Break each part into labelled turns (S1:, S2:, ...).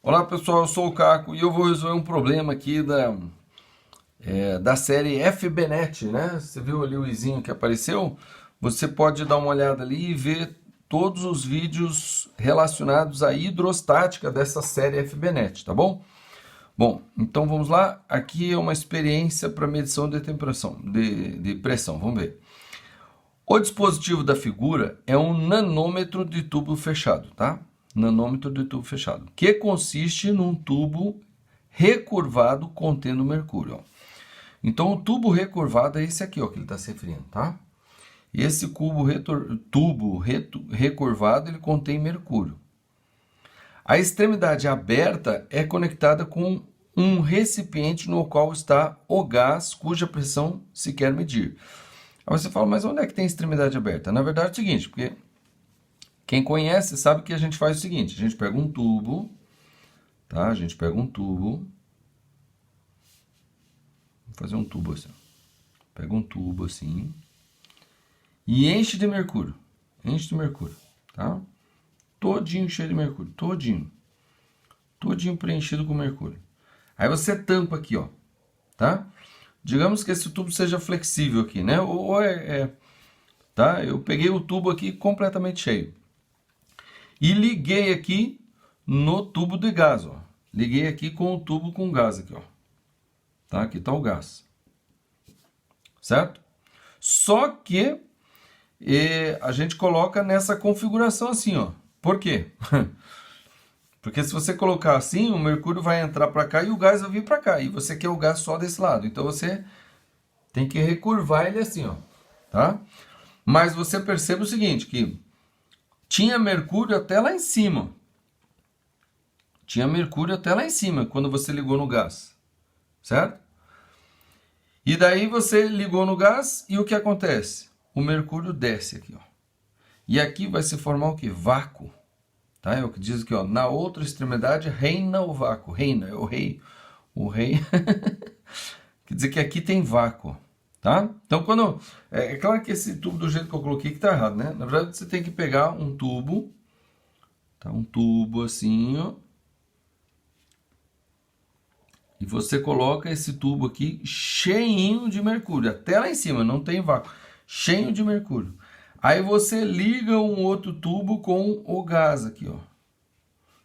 S1: Olá pessoal, eu sou o Caco e eu vou resolver um problema aqui da série FBNet, né? Você viu ali o izinho que apareceu? Você pode dar uma olhada ali e ver todos os vídeos relacionados à hidrostática dessa série FBNet, tá bom? Bom, então vamos lá. Aqui é uma experiência para medição de temperatura, de pressão, vamos ver. O dispositivo da figura é um nanômetro de tubo fechado, tá? Nanômetro de tubo fechado, que consiste num tubo recurvado contendo mercúrio. Ó. Então, o tubo recurvado é esse aqui, ó, que ele está se referindo, tá? Esse tubo recurvado, ele contém mercúrio. A extremidade aberta é conectada com um recipiente no qual está o gás cuja pressão se quer medir. Aí você fala, mas onde é que tem extremidade aberta? Na verdade é o seguinte, porque quem conhece sabe que a gente faz o seguinte, a gente pega um tubo, tá? A gente pega um tubo, vou fazer um tubo assim, pega um tubo assim e enche de mercúrio, tá? Todinho cheio de mercúrio, todinho preenchido com mercúrio. Aí você tampa aqui, ó, tá? Digamos que esse tubo seja flexível aqui, né? Tá? Eu peguei o tubo aqui completamente cheio. E liguei aqui no tubo de gás, ó. Liguei aqui com o tubo com gás aqui, ó. Tá? Aqui tá o gás. Certo? Só que a gente coloca nessa configuração assim, ó. Por quê? Porque se você colocar assim, o mercúrio vai entrar para cá e o gás vai vir para cá. E você quer o gás só desse lado. Então você tem que recurvar ele assim, ó. Tá? Mas você percebe o seguinte, que tinha mercúrio até lá em cima. Tinha mercúrio até lá em cima quando você ligou no gás. Certo? E daí você ligou no gás e o que acontece? O mercúrio desce aqui, ó. E aqui vai se formar o que? Vácuo. Tá? É o que diz aqui, ó. Na outra extremidade reina o vácuo. Reina, é o rei. O rei. Quer dizer que aqui tem vácuo. Tá? Então, quando... É claro que esse tubo do jeito que eu coloquei que tá errado, né? Na verdade, você tem que pegar um tubo. Tá? Um tubo assim, ó. E você coloca esse tubo aqui cheinho de mercúrio. Até lá em cima, não tem vácuo. Cheio de mercúrio. Aí você liga um outro tubo com o gás aqui, ó.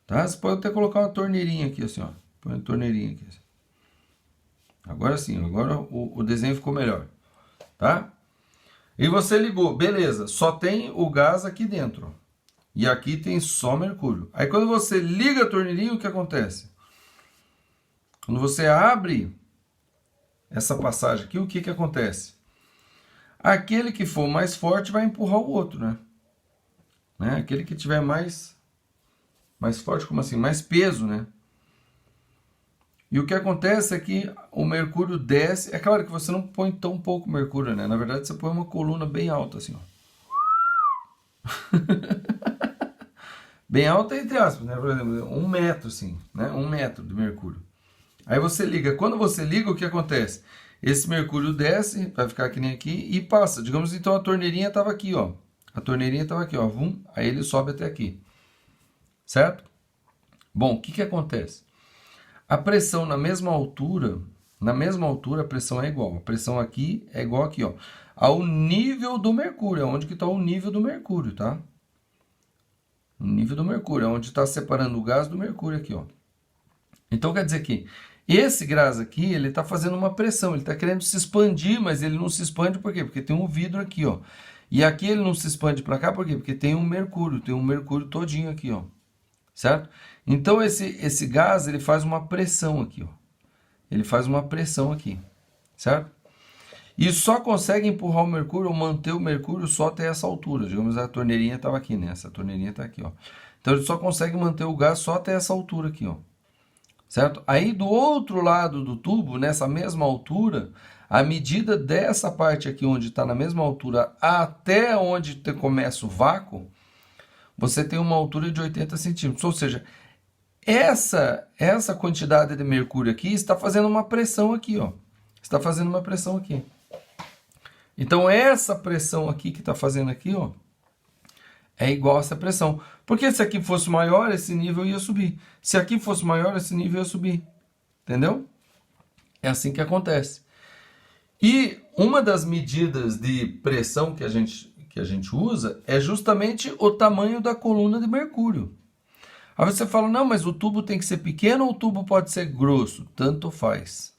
S1: Tá? Você pode até colocar uma torneirinha aqui, assim, ó. Põe uma torneirinha aqui. Assim. Agora sim, agora o desenho ficou melhor. Tá? E você ligou, beleza. Só tem o gás aqui dentro, ó. E aqui tem só mercúrio. Aí quando você liga a torneirinha, o que acontece? Quando você abre essa passagem aqui, o que acontece? Aquele que for mais forte vai empurrar o outro, né? Aquele que tiver mais forte, como assim? Mais peso, né? E o que acontece é que o mercúrio desce. É claro que você não põe tão pouco mercúrio, né? Na verdade, você põe uma coluna bem alta, assim, ó. Bem alta, entre aspas, né? Por exemplo, 1 metro, assim, né? 1 metro de mercúrio. Aí você liga. Quando você liga, o que acontece? Esse mercúrio desce, vai ficar que nem aqui, e passa. Digamos, então a torneirinha estava aqui, ó. A torneirinha estava aqui, ó. Vum, aí ele sobe até aqui. Certo? Bom, o que acontece? A pressão na mesma altura a pressão é igual. A pressão aqui é igual aqui, ó. Ao nível do mercúrio. Onde que está o nível do mercúrio, tá? O nível do mercúrio, onde está separando o gás do mercúrio aqui, ó. Então quer dizer que esse gás aqui, ele está fazendo uma pressão, ele está querendo se expandir, mas ele não se expande por quê? Porque tem um vidro aqui, ó. E aqui ele não se expande para cá, por quê? Porque tem um mercúrio todinho aqui, ó. Certo? Então esse gás, ele faz uma pressão aqui, ó. Ele faz uma pressão aqui, certo? E só consegue empurrar o mercúrio ou manter o mercúrio só até essa altura. Digamos, a torneirinha estava aqui, né? Essa torneirinha está aqui, ó. Então ele só consegue manter o gás só até essa altura aqui, ó. Certo? Aí do outro lado do tubo, nessa mesma altura, a medida dessa parte aqui, onde está na mesma altura, até onde começa o vácuo, você tem uma altura de 80 centímetros. Ou seja, essa quantidade de mercúrio aqui está fazendo uma pressão aqui, ó. Está fazendo uma pressão aqui. Então, essa pressão aqui que está fazendo aqui, ó, é igual a essa pressão. Porque se aqui fosse maior, esse nível ia subir. Se aqui fosse maior, esse nível ia subir. Entendeu? É assim que acontece. E uma das medidas de pressão que a gente usa é justamente o tamanho da coluna de mercúrio. Aí você fala, não, mas o tubo tem que ser pequeno ou o tubo pode ser grosso? Tanto faz.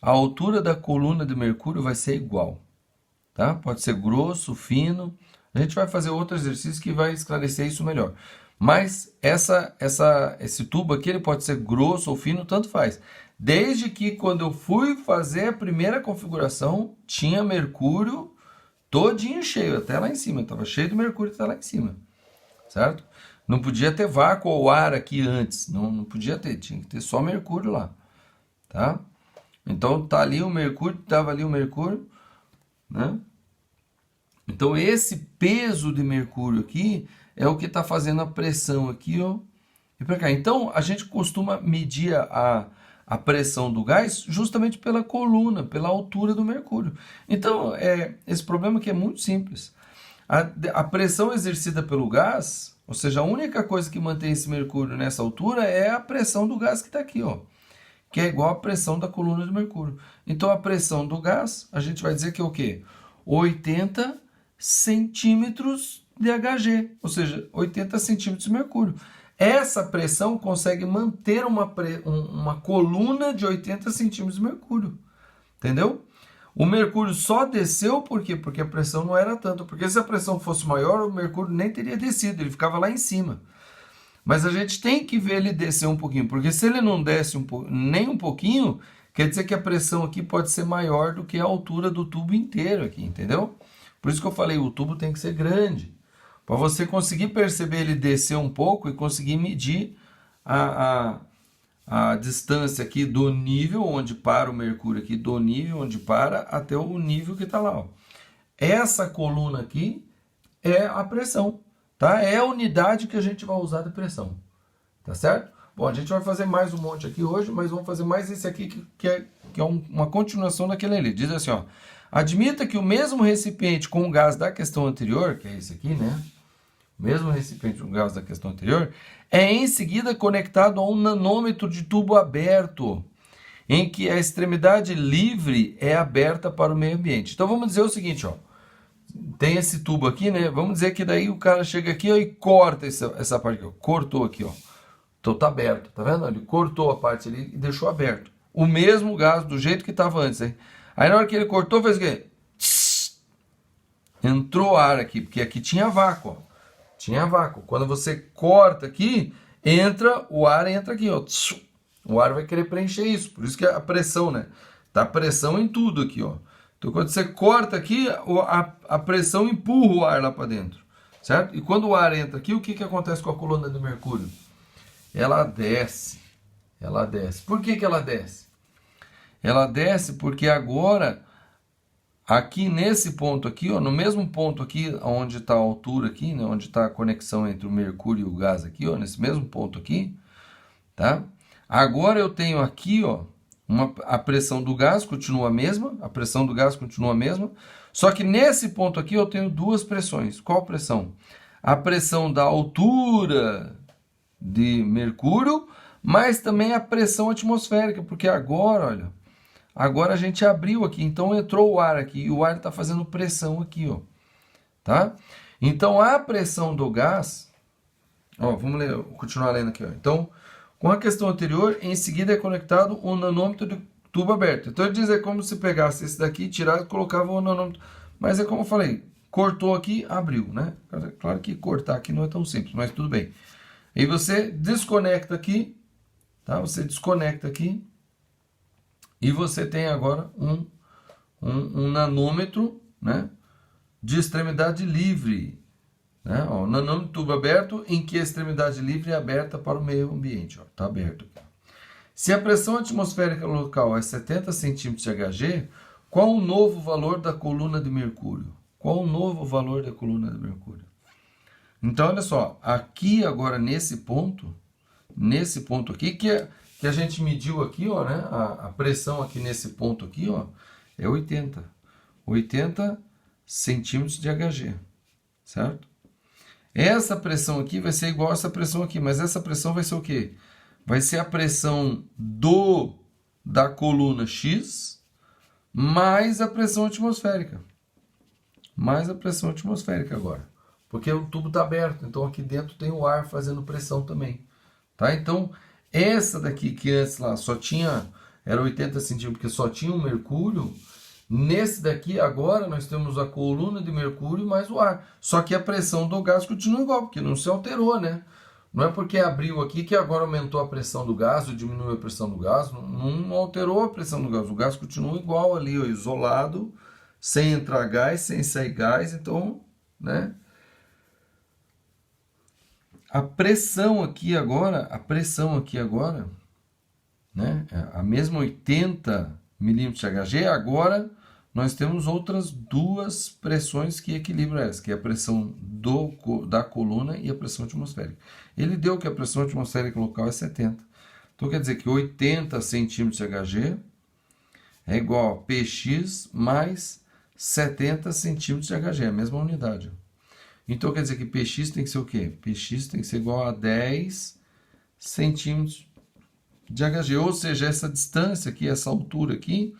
S1: A altura da coluna de mercúrio vai ser igual. Tá? Pode ser grosso, fino. A gente vai fazer outro exercício que vai esclarecer isso melhor. Mas esse tubo aqui ele pode ser grosso ou fino, tanto faz. Desde que quando eu fui fazer a primeira configuração, tinha mercúrio todinho cheio, até lá em cima. Estava cheio de mercúrio até lá em cima. Certo? Não podia ter vácuo ou ar aqui antes. Não podia ter, tinha que ter só mercúrio lá. Tá? Então tá ali o mercúrio, estava ali o mercúrio, né? Então esse peso de mercúrio aqui é o que está fazendo a pressão aqui, ó, e para cá. Então a gente costuma medir a pressão do gás justamente pela coluna, pela altura do mercúrio. Então esse problema aqui é muito simples. A pressão exercida pelo gás, ou seja, a única coisa que mantém esse mercúrio nessa altura é a pressão do gás que está aqui, ó, que é igual à pressão da coluna de mercúrio. Então a pressão do gás, a gente vai dizer que é o quê? 80 centímetros de Hg, ou seja, 80 centímetros de mercúrio. Essa pressão consegue manter uma coluna de 80 centímetros de mercúrio. Entendeu? O mercúrio só desceu por quê? Porque a pressão não era tanto. Porque se a pressão fosse maior, o mercúrio nem teria descido, ele ficava lá em cima. Mas a gente tem que ver ele descer um pouquinho, porque se ele não desce nem um pouquinho, quer dizer que a pressão aqui pode ser maior do que a altura do tubo inteiro aqui, entendeu? Por isso que eu falei, o tubo tem que ser grande, para você conseguir perceber ele descer um pouco e conseguir medir a distância aqui do nível onde para o mercúrio aqui, do nível onde para até o nível que está lá, ó. Essa coluna aqui é a pressão. Tá? É a unidade que a gente vai usar de pressão. Tá certo? Bom, a gente vai fazer mais um monte aqui hoje, mas vamos fazer mais esse aqui que é uma continuação daquele ali. Diz assim, ó. Admita que o mesmo recipiente com o gás da questão anterior, que é esse aqui, né? O mesmo recipiente com o gás da questão anterior, é em seguida conectado a um nanômetro de tubo aberto, em que a extremidade livre é aberta para o meio ambiente. Então vamos dizer o seguinte, ó. Tem esse tubo aqui, né? Vamos dizer que daí o cara chega aqui ó, e corta essa parte aqui, ó. Cortou aqui, ó. Então tá aberto, tá vendo? Ele cortou a parte ali e deixou aberto. O mesmo gás do jeito que estava antes, hein? Aí na hora que ele cortou, fez o quê? Tss! Entrou ar aqui, porque aqui tinha vácuo, ó. Tinha vácuo. Quando você corta aqui, o ar entra aqui, ó. Tss! O ar vai querer preencher isso. Por isso que a pressão, né? Tá pressão em tudo aqui, ó. Então, quando você corta aqui, a pressão empurra o ar lá para dentro, certo? E quando o ar entra aqui, o que acontece com a coluna de mercúrio? Ela desce, ela desce. Por que ela desce? Ela desce porque agora, aqui nesse ponto aqui, ó, no mesmo ponto aqui, onde está a altura aqui, né, onde está a conexão entre o mercúrio e o gás aqui, ó, nesse mesmo ponto aqui, tá? Agora eu tenho aqui, ó, a pressão do gás continua a mesma, só que nesse ponto aqui eu tenho duas pressões. Qual pressão? A pressão da altura de mercúrio, mas também a pressão atmosférica, porque agora, olha, agora a gente abriu aqui, então entrou o ar aqui, e o ar está fazendo pressão aqui, ó, tá? Então a pressão do gás, ó, vamos ler, continuar lendo aqui, ó. Então, com a questão anterior, em seguida é conectado um nanômetro de tubo aberto. Então ele diz é como se pegasse esse daqui, tirasse e colocava o nanômetro. Mas é como eu falei, cortou aqui, abriu, né? Claro que cortar aqui não é tão simples, mas tudo bem. E você desconecta aqui, tá? Você desconecta aqui e você tem agora um nanômetro, né? De extremidade livre. Né? Ó, nanômetro tubo aberto em que a extremidade livre é aberta para o meio ambiente. Está aberto. Se a pressão atmosférica local é 70 centímetros de Hg, qual o novo valor da coluna de mercúrio? Qual o novo valor da coluna de mercúrio? Então, olha só, aqui agora nesse ponto aqui, que a gente mediu aqui, ó, né? A pressão aqui nesse ponto aqui, ó, é 80 centímetros de Hg, certo? essa pressão aqui vai ser igual a essa pressão aqui, mas essa pressão vai ser o quê? Vai ser a pressão da coluna X mais a pressão atmosférica. Mais a pressão atmosférica agora. Porque o tubo está aberto, então aqui dentro tem o ar fazendo pressão também. Tá? Então, essa daqui que antes lá só tinha, era 80 centímetros, porque só tinha o mercúrio, nesse daqui agora nós temos a coluna de mercúrio mais o ar. Só que a pressão do gás continua igual, porque não se alterou, né? Não é porque abriu aqui que agora aumentou a pressão do gás ou diminuiu a pressão do gás, não alterou a pressão do gás. O gás continua igual ali, ó, isolado, sem entrar gás, sem sair gás, então, né? A pressão aqui agora, né? A mesma 80 milímetros de Hg, agora nós temos outras duas pressões que equilibram essa, que é a pressão da coluna e a pressão atmosférica. Ele deu que a pressão atmosférica local é 70. Então quer dizer que 80 centímetros de Hg é igual a Px mais 70 centímetros de Hg, a mesma unidade. Então quer dizer que Px tem que ser o quê? Px tem que ser igual a 10 centímetros de Hg, ou seja, essa distância aqui, essa altura aqui,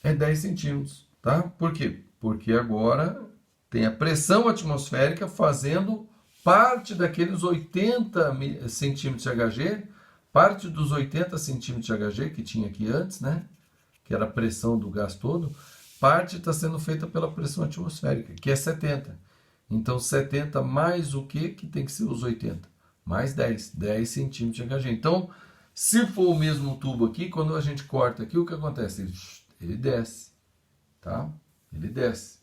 S1: é 10 centímetros, tá? Por quê? Porque agora tem a pressão atmosférica fazendo parte daqueles 80 centímetros de Hg, parte dos 80 centímetros de Hg que tinha aqui antes, né? Que era a pressão do gás todo, parte está sendo feita pela pressão atmosférica, que é 70. Então, 70 mais o que tem que ser os 80? Mais 10 centímetros de Hg. Então, se for o mesmo tubo aqui, quando a gente corta aqui, o que acontece? Ele desce, tá? Ele desce.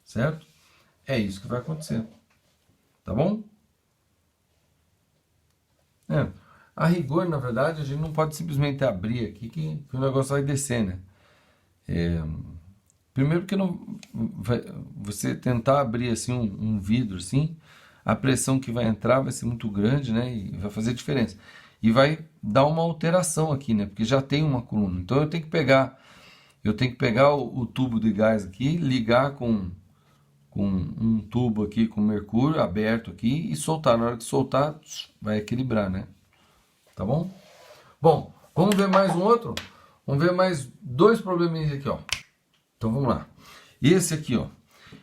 S1: Certo? É isso que vai acontecer. Tá bom? A rigor, na verdade, a gente não pode simplesmente abrir aqui que o negócio vai descer, né? Primeiro porque você tentar abrir assim um vidro assim, a pressão que vai entrar vai ser muito grande, né? E vai fazer diferença. E vai dar uma alteração aqui, né? Porque já tem uma coluna. Então eu tenho que pegar o tubo de gás aqui, ligar com um tubo aqui com mercúrio aberto aqui e soltar. Na hora que soltar, vai equilibrar, né? Tá bom? Bom, vamos ver mais um outro? Vamos ver mais dois probleminhas aqui, ó. Então vamos lá. Esse aqui, ó.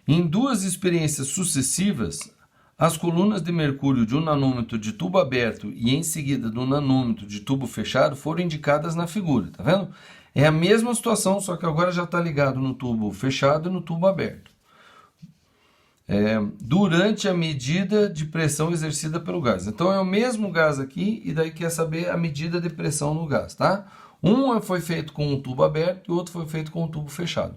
S1: Em duas experiências sucessivas, as colunas de mercúrio de 1 nanômetro de tubo aberto e em seguida do nanômetro de tubo fechado foram indicadas na figura, tá vendo? É a mesma situação, só que agora já está ligado no tubo fechado e no tubo aberto. Durante a medida de pressão exercida pelo gás. Então é o mesmo gás aqui e daí quer saber a medida de pressão no gás, tá? Um foi feito com um tubo aberto e o outro foi feito com um tubo fechado.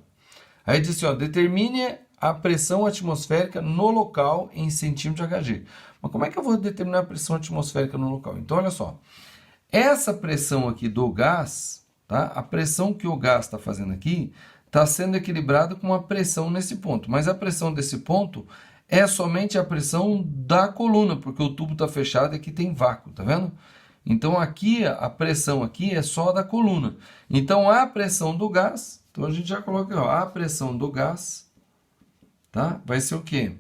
S1: Aí diz assim, ó, determine a pressão atmosférica no local em centímetros de Hg. Mas como é que eu vou determinar a pressão atmosférica no local? Então olha só, essa pressão aqui do gás, tá? A pressão que o gás está fazendo aqui está sendo equilibrado com a pressão nesse ponto. Mas a pressão desse ponto é somente a pressão da coluna, porque o tubo está fechado e aqui tem vácuo, tá vendo? Então aqui, a pressão aqui é só da coluna. Então a pressão do gás, então a gente já coloca aqui, ó, a pressão do gás, tá? Vai ser o quê?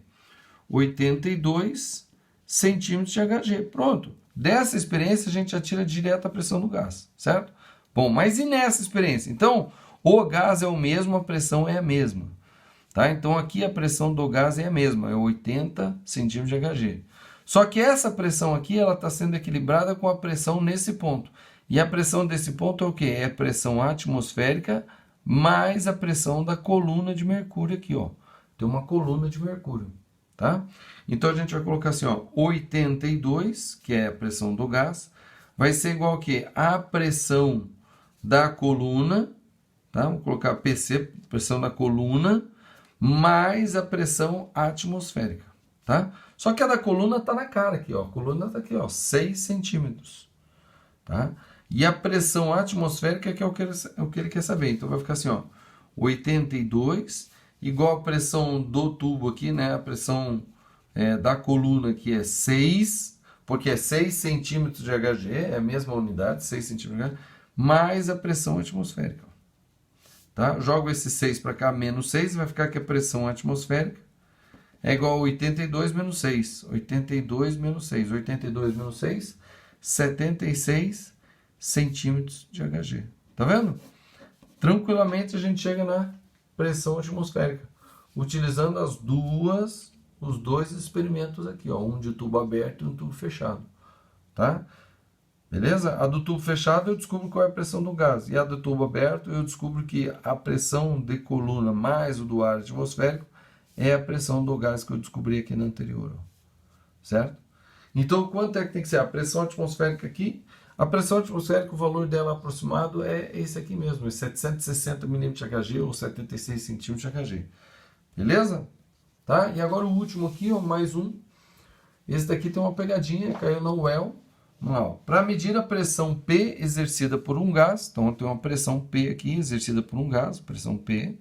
S1: 82 centímetros de Hg. Pronto. Dessa experiência a gente já tira direto a pressão do gás, certo? Bom, mas e nessa experiência? Então, o gás é o mesmo, a pressão é a mesma. Tá? Então, aqui a pressão do gás é a mesma, é 80 centímetros de Hg. Só que essa pressão aqui ela está sendo equilibrada com a pressão nesse ponto. E a pressão desse ponto é o quê? É a pressão atmosférica mais a pressão da coluna de mercúrio aqui, ó. Tem uma coluna de mercúrio, tá? Então, a gente vai colocar assim, ó, 82, que é a pressão do gás, vai ser igual ao quê? A pressão da coluna, tá? Vamos colocar PC, pressão da coluna, mais a pressão atmosférica, tá? Só que a da coluna está na cara aqui, ó. A coluna está aqui, ó, 6 centímetros, tá? E a pressão atmosférica que é o que ele quer saber. Então vai ficar assim, ó, 82 igual a pressão do tubo aqui, né? A pressão da coluna aqui é 6, porque é 6 centímetros de Hg, é a mesma unidade, 6 centímetros de Hg, mais a pressão atmosférica. tá? Jogo esse 6 para cá, menos 6, vai ficar que a pressão atmosférica é igual a 82 menos 6. 82 menos 6. 82 menos 6, 76 centímetros de Hg. Tá vendo? Tranquilamente a gente chega na pressão atmosférica, utilizando os dois experimentos aqui, ó, um de tubo aberto e um tubo fechado, tá? Beleza? A do tubo fechado eu descubro qual é a pressão do gás, e a do tubo aberto eu descubro que a pressão de coluna mais o do ar atmosférico é a pressão do gás que eu descobri aqui na anterior, ó. Certo? Então, quanto é que tem que ser a pressão atmosférica aqui? A pressão atmosférica, o valor dela aproximado é esse aqui mesmo, é 760 milímetros de Hg ou 76 centímetros de Hg. Beleza? Tá? E agora o último aqui, ó, mais um. Esse daqui tem uma pegadinha, caiu na UEL. Para medir a pressão P exercida por um gás, então tem uma pressão P aqui exercida por um gás, pressão P,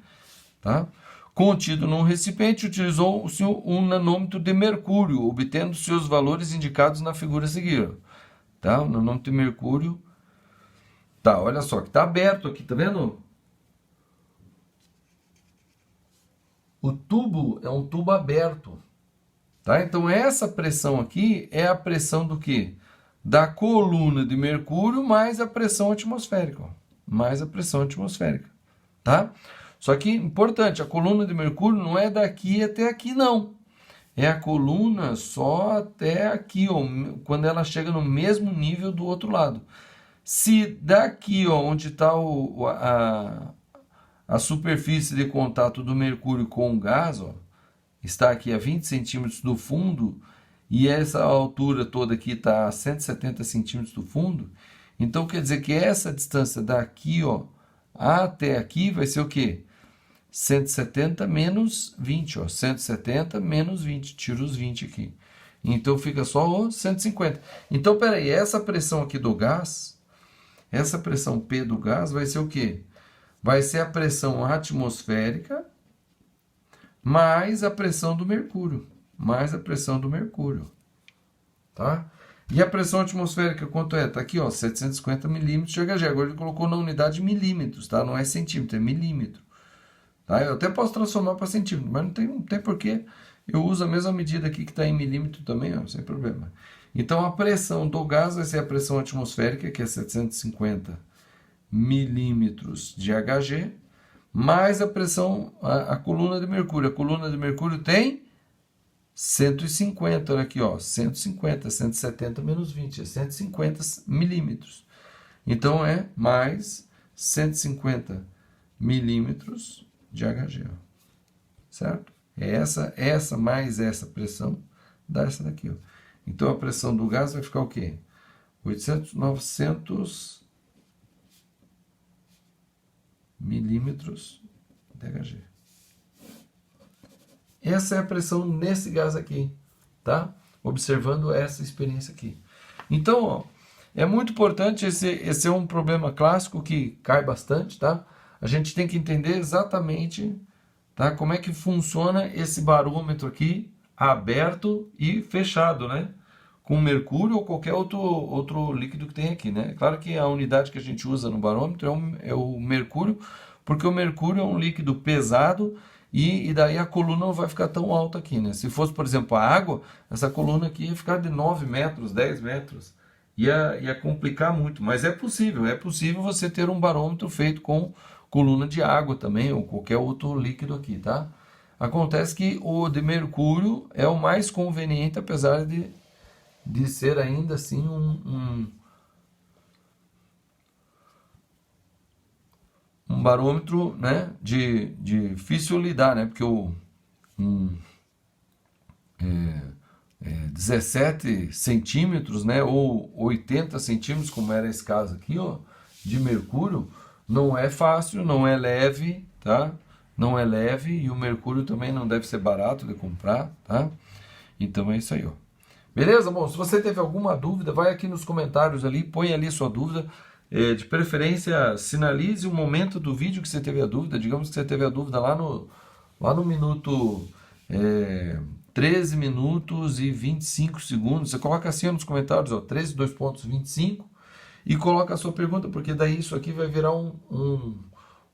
S1: tá? Contido num recipiente, utilizou-se um nanômetro de mercúrio, obtendo-se os valores indicados na figura a seguir. Tá? O nanômetro de mercúrio, tá, olha só, que tá aberto aqui, tá vendo? O tubo é um tubo aberto, tá? Então essa pressão aqui é a pressão do quê? Da coluna de mercúrio mais a pressão atmosférica, ó, mais a pressão atmosférica, tá? Só que, importante, a coluna de mercúrio não é daqui até aqui, não. É a coluna só até aqui, ó, quando ela chega no mesmo nível do outro lado. Se daqui, ó, onde está a superfície de contato do mercúrio com o gás, ó, está aqui a 20 centímetros do fundo, e essa altura toda aqui está a 170 centímetros do fundo, então quer dizer que essa distância daqui, ó, até aqui vai ser o quê? 170 menos 20, ó, 170 menos 20, tiro os 20 aqui. Então fica só o 150. Então, peraí, essa pressão aqui do gás, essa pressão P do gás vai ser o quê? Vai ser a pressão atmosférica mais a pressão do mercúrio, mais a pressão do mercúrio, tá? E a pressão atmosférica quanto é? Tá aqui, ó, 750 milímetros de Hg. Agora ele colocou na unidade milímetros, tá? Não é centímetro, é milímetro. Tá? Eu até posso transformar para centímetro, mas não tem porquê. Eu uso a mesma medida aqui que está em milímetro também, ó, sem problema. Então a pressão do gás vai ser a pressão atmosférica, que é 750 milímetros de Hg, mais a pressão, a coluna de mercúrio. A coluna de mercúrio tem 150, olha aqui, ó, 150, 170 menos 20, é 150 milímetros. Então é mais 150 milímetros de Hg, ó. Certo? É essa mais essa pressão dá essa daqui, ó. Então a pressão do gás vai ficar o quê? 900 milímetros de Hg. Essa é a pressão nesse gás aqui, tá? Observando essa experiência aqui. Então, ó, é muito importante, esse é um problema clássico que cai bastante, tá? A gente tem que entender exatamente, tá, como é que funciona esse barômetro aqui, aberto e fechado, né? Com mercúrio ou qualquer outro líquido que tem aqui, né? Claro que a unidade que a gente usa no barômetro é o mercúrio, porque o mercúrio é um líquido pesado e daí a coluna não vai ficar tão alta aqui, né? Se fosse, por exemplo, a água, essa coluna aqui ia ficar de 9 metros, 10 metros. Ia complicar muito, mas é possível você ter um barômetro feito com coluna de água também, ou qualquer outro líquido aqui, tá? Acontece que o de mercúrio é o mais conveniente, apesar de ser ainda assim um barômetro, né, de difícil lidar, né, porque 17 centímetros, né, ou 80 centímetros, como era esse caso aqui, ó, de mercúrio, não é fácil, não é leve, tá? Não é leve, e o mercúrio também não deve ser barato de comprar, tá? Então é isso aí, ó. Beleza? Bom, se você teve alguma dúvida, vai aqui nos comentários ali, põe ali sua dúvida. De preferência, sinalize o momento do vídeo que você teve a dúvida. Digamos que você teve a dúvida lá no minuto 13 minutos e 25 segundos. Você coloca assim nos comentários, ó, 13, 2 pontos, 25, e coloca a sua pergunta, porque daí isso aqui vai virar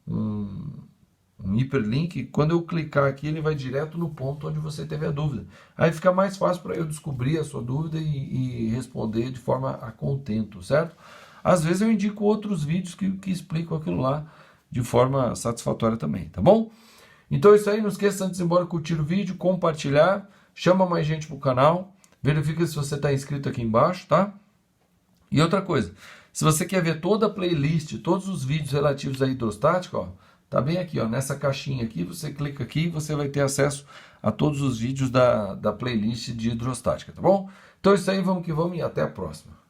S1: um hiperlink, quando eu clicar aqui ele vai direto no ponto onde você teve a dúvida. Aí fica mais fácil para eu descobrir a sua dúvida e responder de forma a contento, certo? Às vezes eu indico outros vídeos que explicam aquilo lá de forma satisfatória também, tá bom? Então é isso aí, não esqueça antes de ir embora curtir o vídeo, compartilhar, chama mais gente pro canal, verifica se você está inscrito aqui embaixo, tá? E outra coisa, se você quer ver toda a playlist, todos os vídeos relativos à hidrostática, ó, tá bem aqui, ó, nessa caixinha aqui, você clica aqui e você vai ter acesso a todos os vídeos da playlist de hidrostática, tá bom? Então é isso aí, vamos que vamos e até a próxima.